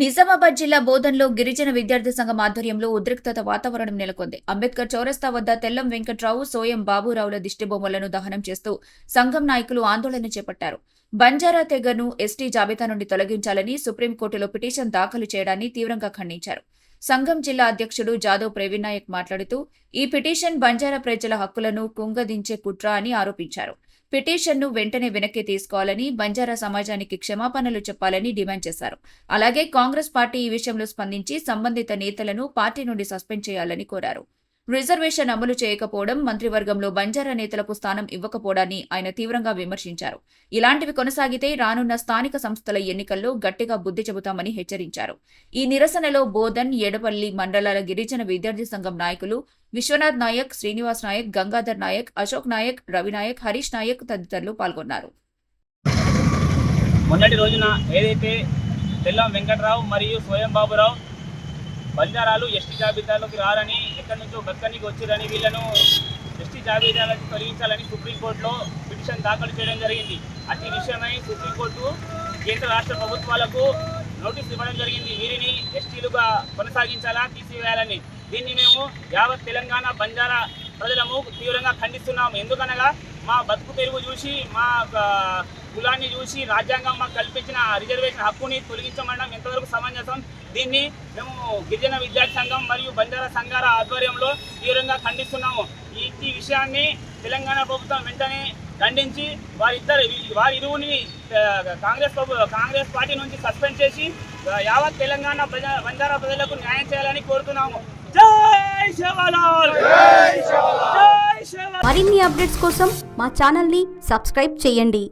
నిజామాబాద్ జిల్లా బోధన్లో గిరిజన విద్యార్థి సంఘం ఆధ్వర్యంలో ఉద్రిక్తత వాతావరణం నెలకొంది. అంబేద్కర్ చౌరస్తా వద్ద తెల్లం వెంకట్రావు, సోయం బాబురావుల దిష్టిబొమ్మలను దహనం చేస్తూ సంఘం నాయకులు ఆందోళన చేపట్టారు. బంజారా తెగను ఎస్టీ జాబితా నుండి తొలగించాలని సుప్రీంకోర్టులో పిటిషన్ దాఖలు చేయడాన్ని తీవ్రంగా ఖండించారు. సంఘం జిల్లా అధ్యక్షుడు జాదవ్ ప్రవీణ్ నాయక్ మాట్లాడుతూ ఈ పిటిషన్ బంజారా ప్రజల హక్కులను కుంగదించే కుట్ర అని ఆరోపించారు. పిటిషన్ను వెంటనే వెనక్కి తీసుకోవాలని, బంజారా సమాజానికి క్షమాపణలు చెప్పాలని డిమాండ్ చేశారు. అలాగే కాంగ్రెస్ పార్టీ ఈ విషయంలో స్పందించి సంబంధిత నేతలను పార్టీ నుండి సస్పెండ్ చేయాలని కోరారు. రిజర్వేషన్ అమలు చేయకపోవడం, మంత్రివర్గంలో బంజారా నేతలకు స్థానం ఇవ్వకపోవడాన్ని ఆయన తీవ్రంగా విమర్శించారు. ఇలాంటివి కొనసాగితే రానున్న స్థానిక సంస్థల ఎన్నికల్లో గట్టిగా బుద్ధి చెబుతామని హెచ్చరించారు. ఈ నిరసనలో బోధన్, ఎడపల్లి మండలాల గిరిజన విద్యార్థి సంఘం నాయకులు విశ్వనాథ్ నాయక్, శ్రీనివాస్ నాయక్, గంగాధర్ నాయక్, అశోక్ నాయక్, రవి నాయక్, హరీష్ నాయక్ తదితరులు పాల్గొన్నారు. మొన్నటి రోజున ఏదైతే తెల్లం వెంకట్రావు మరియు స్వయం బాబురావు బంజారాలు ఎస్టీ జాబితాలోకి రారని, ఎక్కడి నుంచో బతకనికి వచ్చిరని, వీళ్లను ఎస్టీ జాబితాలకు తొలగించాలని సుప్రీంకోర్టులో పిటిషన్ దాఖలు చేయడం జరిగింది. అతి విషయమై సుప్రీంకోర్టు కేంద్ర రాష్ట్ర ప్రభుత్వాలకు నోటీస్ ఇవ్వడం జరిగింది. వీరిని ఎస్టీలుగా కొనసాగించాలా, తీసివేయాలని. దీన్ని మేము యావత్ తెలంగాణ బంజారా ప్రజలము తీవ్రంగా ఖండిస్తున్నాము. ఎందుకనగా మా బతుకు తెరువు చూసి, మా కులాన్ని చూసి రాజ్యాంగం మాకు కల్పించిన రిజర్వేషన్ హక్కుని తొలగించమనడం ఎంతవరకు సమంజసం? దీన్ని మేము గిరిజన విద్యార్థి సంఘం మరియు బంజారా సంఘాల ఆధ్వర్యంలో తీవ్రంగా ఖండిస్తున్నాము. ఈ విషయాన్ని తెలంగాణ ప్రభుత్వం వెంటనే ఖండించి వారిరువుని కాంగ్రెస్ పార్టీ నుంచి సస్పెండ్ చేసి యావత్ తెలంగాణ బంజారా ప్రజలకు న్యాయం చేయాలని కోరుతున్నాము. జై శివలాల్. మరిన్ని అప్డేట్స్ కోసం మా ఛానల్ ని సబ్స్క్రైబ్ చేయండి.